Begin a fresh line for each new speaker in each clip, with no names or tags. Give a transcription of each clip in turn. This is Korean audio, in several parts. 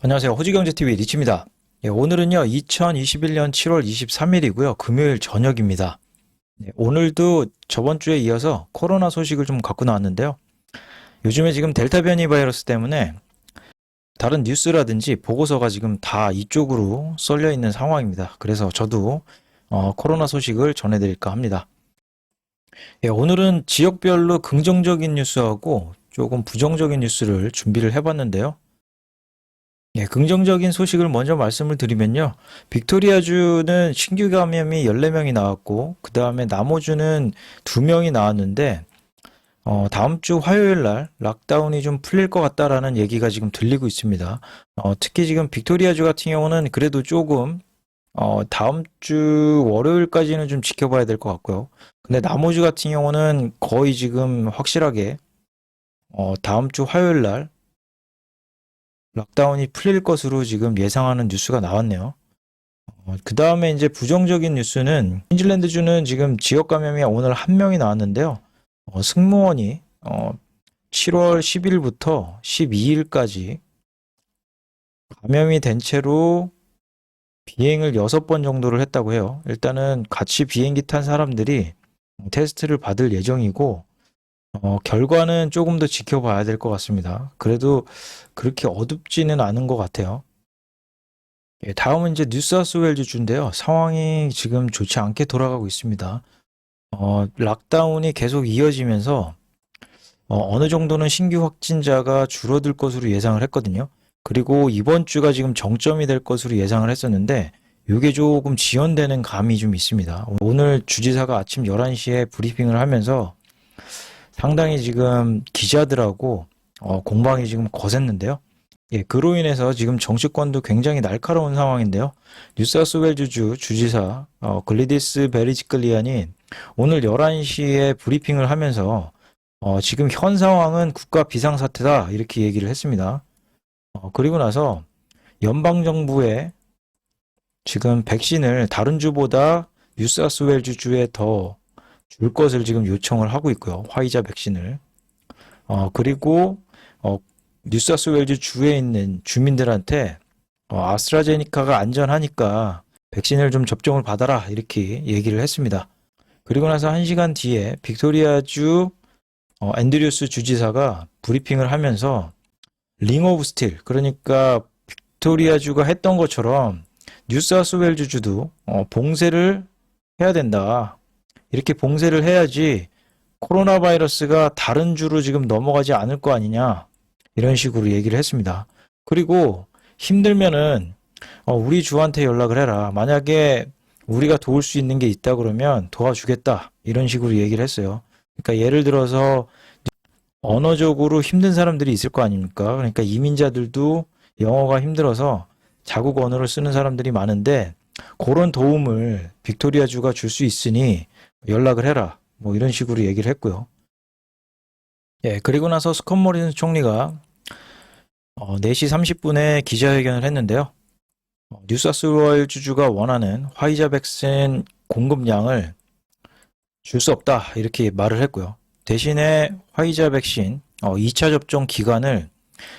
안녕하세요. 호주경제TV 리치입니다. 오늘은요, 2021년 7월 23일이고요. 금요일 저녁입니다. 오늘도 저번 주에 이어서 코로나 소식을 좀 갖고 나왔는데요. 요즘에 지금 델타 변이 바이러스 때문에 다른 뉴스라든지 보고서가 지금 다 이쪽으로 쏠려 있는 상황입니다. 그래서 저도 코로나 소식을 전해드릴까 합니다. 오늘은 지역별로 긍정적인 뉴스하고 조금 부정적인 뉴스를 준비를 해봤는데요. 긍정적인 소식을 먼저 말씀을 드리면요. 빅토리아주는 신규 감염이 14명이 나왔고, 그 다음에 나머주는 2명이 나왔는데, 다음 주 화요일 날 락다운이 좀 풀릴 것 같다라는 얘기가 지금 들리고 있습니다. 특히 지금 빅토리아주 같은 경우는 그래도 조금, 다음 주 월요일까지는 좀 지켜봐야 될 것 같고요. 근데 나머지 같은 경우는 거의 지금 확실하게, 다음 주 화요일 날 락다운이 풀릴 것으로 지금 예상하는 뉴스가 나왔네요. 그 다음에 이제 부정적인 뉴스는 퀸즐랜드주는 지금 지역 감염이 오늘 1명이 나왔는데요. 승무원이 7월 10일부터 12일까지 감염이 된 채로 비행을 6번 정도를 했다고 해요. 일단은 같이 비행기 탄 사람들이 테스트를 받을 예정이고, 결과는 조금 더 지켜봐야 될 것 같습니다. 그래도 그렇게 어둡지는 않은 것 같아요. 다음은 이제 뉴사우스웨일즈 주인데요. 상황이 지금 좋지 않게 돌아가고 있습니다. 락다운이 계속 이어지면서 어느 정도는 신규 확진자가 줄어들 것으로 예상을 했거든요. 그리고 이번 주가 지금 정점이 될 것으로 예상을 했었는데 이게 조금 지연되는 감이 좀 있습니다. 오늘 주지사가 아침 11시에 브리핑을 하면서 상당히 지금 기자들하고 공방이 지금 거셌는데요. 그로 인해서 지금 정치권도 굉장히 날카로운 상황인데요. 뉴사우스웨일즈 주지사 글리디스 베리지클리안이 오늘 11시에 브리핑을 하면서 지금 현 상황은 국가 비상사태다 이렇게 얘기를 했습니다. 그리고 나서 연방정부에 지금 백신을 다른 주보다 뉴사우스웨일즈 주에 더 줄 것을 지금 요청을 하고 있고요. 화이자 백신을. 그리고 뉴사우스웨일즈 주에 있는 주민들한테 아스트라제니카가 안전하니까 백신을 좀 접종을 받아라 이렇게 얘기를 했습니다. 그리고 나서 1시간 뒤에 빅토리아주 앤드류스 주지사가 브리핑을 하면서 링 오브 스틸, 그러니까 빅토리아주가 했던 것처럼 뉴사우스웨일즈 주도 봉쇄를 해야 된다. 이렇게 봉쇄를 해야지 코로나 바이러스가 다른 주로 지금 넘어가지 않을 거 아니냐 이런 식으로 얘기를 했습니다. 그리고 힘들면은 우리 주한테 연락을 해라. 만약에 우리가 도울 수 있는 게 있다 그러면 도와주겠다 이런 식으로 얘기를 했어요. 그러니까 예를 들어서 언어적으로 힘든 사람들이 있을 거 아닙니까? 그러니까 이민자들도 영어가 힘들어서 자국 언어를 쓰는 사람들이 많은데 그런 도움을 빅토리아주가 줄 수 있으니 연락을 해라. 뭐 이런 식으로 얘기를 했고요. 그리고 나서 스콧 모리슨 총리가 4시 30분에 기자회견을 했는데요. 뉴사우스웨일즈주가 원하는 화이자 백신 공급량을 줄 수 없다 이렇게 말을 했고요. 대신에 화이자 백신 2차 접종 기간을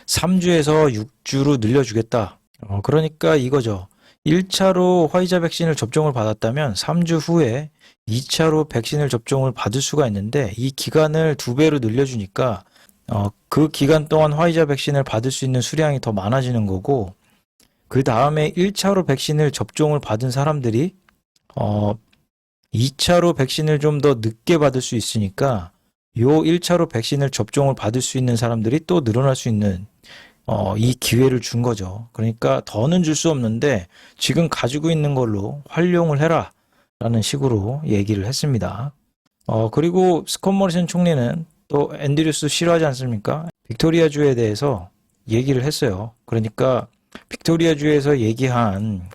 3주에서 6주로 늘려주겠다. 그러니까 이거죠. 1차로 화이자 백신을 접종을 받았다면 3주 후에 2차로 백신을 접종을 받을 수가 있는데 이 기간을 2배로 늘려주니까 그 기간 동안 화이자 백신을 받을 수 있는 수량이 더 많아지는 거고, 그 다음에 1차로 백신을 접종을 받은 사람들이 2차로 백신을 좀 더 늦게 받을 수 있으니까 요 1차로 백신을 접종을 받을 수 있는 사람들이 또 늘어날 수 있는 이 기회를 준 거죠. 그러니까 더는 줄 수 없는데 지금 가지고 있는 걸로 활용을 해라 라는 식으로 얘기를 했습니다. 그리고 스콧 모리슨 총리는 또 앤드류스 싫어하지 않습니까? 빅토리아주에 대해서 얘기를 했어요. 그러니까 빅토리아주에서 얘기한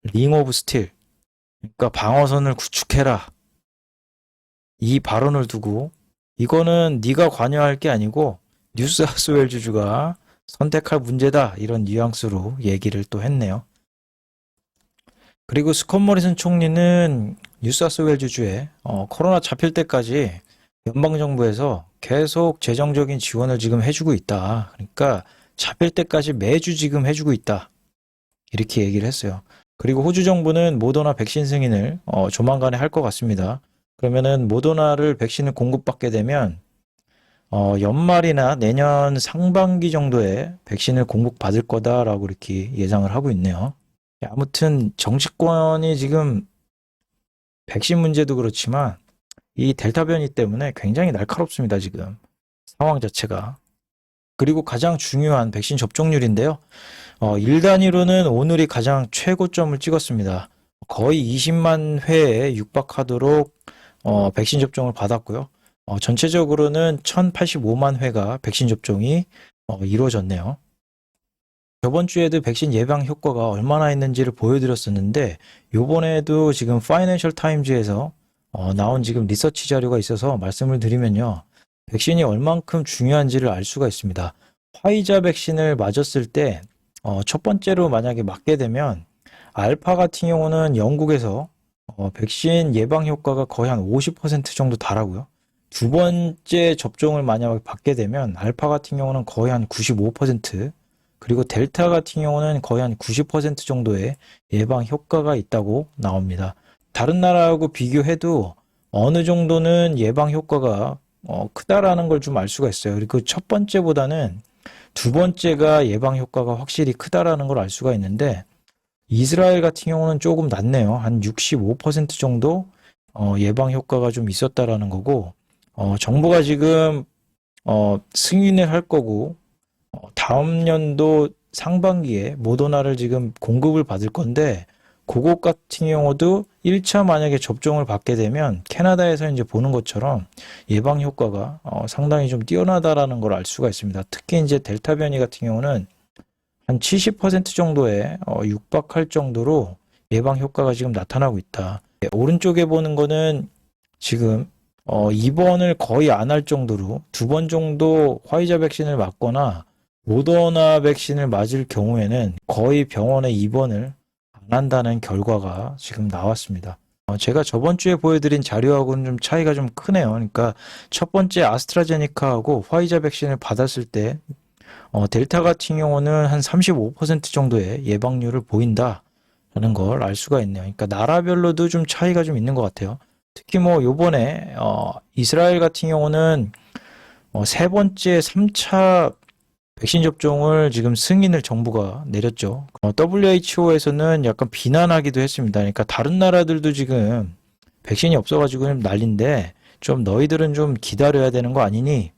링 오브 스틸, 그러니까 방어선을 구축해라, 이 발언을 두고 이거는 네가 관여할 게 아니고 뉴사우스웨일즈주가 선택할 문제다 이런 뉘앙스로 얘기를 또 했네요. 그리고 스콧 모리슨 총리는 뉴사우스웨일즈주에 코로나 잡힐 때까지 연방정부에서 계속 재정적인 지원을 지금 해주고 있다. 그러니까 잡힐 때까지 매주 지금 해주고 있다. 이렇게 얘기를 했어요. 그리고 호주 정부는 모더나 백신 승인을 조만간에 할 것 같습니다. 그러면은 모더나를 백신을 공급받게 되면 연말이나 내년 상반기 정도에 백신을 공급받을 거다라고 이렇게 예상을 하고 있네요. 아무튼 정치권이 지금 백신 문제도 그렇지만 이 델타 변이 때문에 굉장히 날카롭습니다, 지금. 상황 자체가. 그리고 가장 중요한 백신 접종률인데요. 일 단위로는 오늘이 가장 최고점을 찍었습니다. 거의 20만 회에 육박하도록 백신 접종을 받았고요. 전체적으로는 1085만 회가 백신 접종이 이루어졌네요. 저번 주에도 백신 예방 효과가 얼마나 있는지를 보여드렸었는데 요번에도 지금 파이낸셜 타임즈에서 나온 지금 리서치 자료가 있어서 말씀을 드리면요. 백신이 얼만큼 중요한지를 알 수가 있습니다. 화이자 백신을 맞았을 때 첫 번째로 만약에 맞게 되면 알파 같은 경우는 영국에서 백신 예방 효과가 거의 한 50% 정도 달하고요. 두 번째 접종을 만약에 받게 되면 알파 같은 경우는 거의 한 95%, 그리고 델타 같은 경우는 거의 한 90% 정도의 예방 효과가 있다고 나옵니다. 다른 나라하고 비교해도 어느 정도는 예방 효과가 크다라는 걸 좀 알 수가 있어요. 그리고 첫 번째보다는 두 번째가 예방 효과가 확실히 크다라는 걸 알 수가 있는데 이스라엘 같은 경우는 조금 낮네요. 한 65% 정도 예방 효과가 좀 있었다라는 거고 정부가 지금 승인을 할 거고 다음 연도 상반기에 모더나를 지금 공급을 받을 건데 그것 같은 경우도 1차 만약에 접종을 받게 되면 캐나다에서 이제 보는 것처럼 예방 효과가 상당히 좀 뛰어나다라는 걸 알 수가 있습니다. 특히 이제 델타 변이 같은 경우는 한 70% 정도에 육박할 정도로 예방 효과가 지금 나타나고 있다. 오른쪽에 보는 거는 지금 입원을 거의 안 할 정도로 두 번 정도 화이자 백신을 맞거나 모더나 백신을 맞을 경우에는 거의 병원에 입원을 안 한다는 결과가 지금 나왔습니다. 제가 저번 주에 보여드린 자료하고는 좀 차이가 좀 크네요. 그러니까 첫 번째 아스트라제네카하고 화이자 백신을 받았을 때 델타 같은 경우는 한 35% 정도의 예방률을 보인다라는 걸 알 수가 있네요. 그러니까 나라별로도 좀 차이가 좀 있는 것 같아요. 특히 뭐 요번에 이스라엘 같은 경우는 세 번째 3차 백신 접종을 지금 승인을 정부가 내렸죠. WHO에서는 약간 비난하기도 했습니다. 그러니까 다른 나라들도 지금 백신이 없어가지고 난린데 좀 너희들은 좀 기다려야 되는 거 아니니?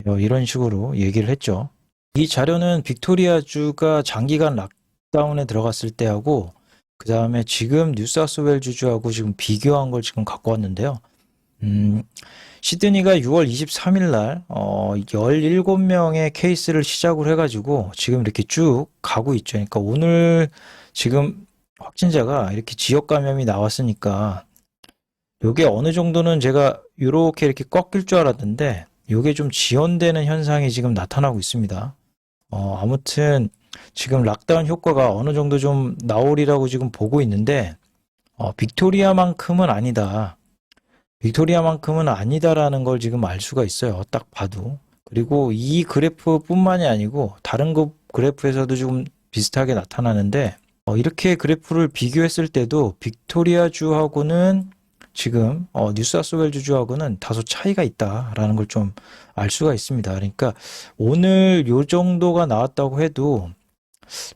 이런 식으로 얘기를 했죠. 이 자료는 빅토리아주가 장기간 락다운에 들어갔을 때하고 그 다음에 지금 뉴사우스웨일주하고 지금 비교한 걸 지금 갖고 왔는데요. 시드니가 6월 23일 날 17명의 케이스를 시작을 해가지고 지금 이렇게 쭉 가고 있죠. 그러니까 오늘 지금 확진자가 이렇게 지역 감염이 나왔으니까 요게 어느 정도는 제가 이렇게 꺾일 줄 알았는데 요게 좀 지연되는 현상이 지금 나타나고 있습니다. 아무튼 지금 락다운 효과가 어느 정도 좀 나오리라고 지금 보고 있는데 빅토리아만큼은 아니다. 빅토리아만큼은 아니다라는 걸 지금 알 수가 있어요. 딱 봐도. 그리고 이 그래프뿐만이 아니고 다른 그래프에서도 좀 비슷하게 나타나는데 이렇게 그래프를 비교했을 때도 빅토리아주하고는 지금 뉴사우스웨일주하고는 다소 차이가 있다라는 걸 좀 알 수가 있습니다. 그러니까 오늘 요 정도가 나왔다고 해도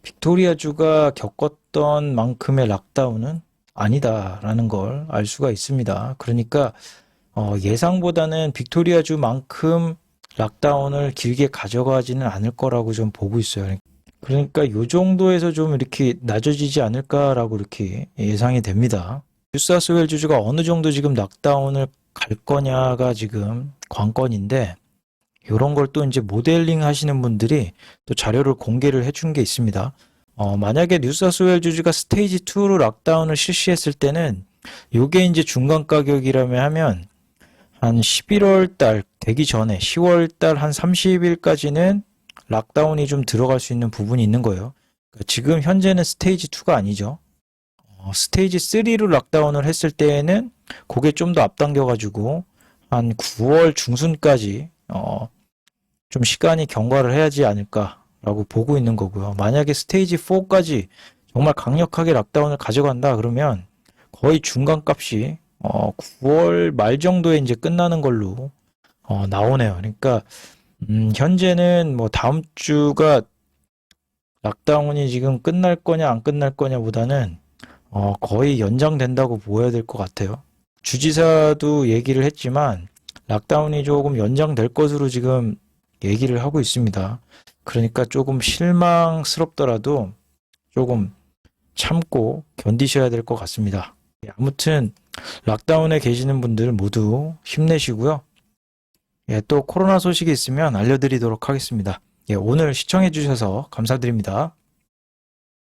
빅토리아주가 겪었던 만큼의 락다운은 아니다라는 걸 알 수가 있습니다. 그러니까 예상보다는 빅토리아주만큼 락다운을 길게 가져가지는 않을 거라고 좀 보고 있어요. 그러니까 요 정도에서 좀 이렇게 낮아지지 않을까라고 이렇게 예상이 됩니다. 뉴사우스웨일주가 어느 정도 지금 락다운을 갈 거냐가 지금 관건인데 이런 걸 또 이제 모델링 하시는 분들이 또 자료를 공개를 해준 게 있습니다. 만약에 뉴사우스웨일주가 스테이지 2로 락다운을 실시했을 때는 요게 이제 중간 가격이라면 하면 한 11월 달 되기 전에 10월 달 한 30일까지는 락다운이 좀 들어갈 수 있는 부분이 있는 거예요. 그러니까 지금 현재는 스테이지 2가 아니죠. 스테이지 3로 락다운을 했을 때에는 그게 좀 더 앞당겨 가지고 한 9월 중순까지 좀 시간이 경과를 해야지 않을까
라고 보고 있는 거고요. 만약에 스테이지 4까지 정말 강력하게 락다운을 가져간다 그러면 거의 중간값이 9월 말 정도에 이제 끝나는 걸로 나오네요. 그러니까 현재는 뭐 다음 주가 락다운이 지금 끝날 거냐 안 끝날 거냐보다는 거의 연장된다고 보여야 될 것 같아요. 주지사도 얘기를 했지만 락다운이 조금 연장될 것으로 지금 얘기를 하고 있습니다. 그러니까 조금 실망스럽더라도 조금 참고 견디셔야 될 것 같습니다. 아무튼 락다운에 계시는 분들 모두 힘내시고요. 예, 또 코로나 소식이 있으면 알려드리도록 하겠습니다. 예, 오늘 시청해 주셔서 감사드립니다.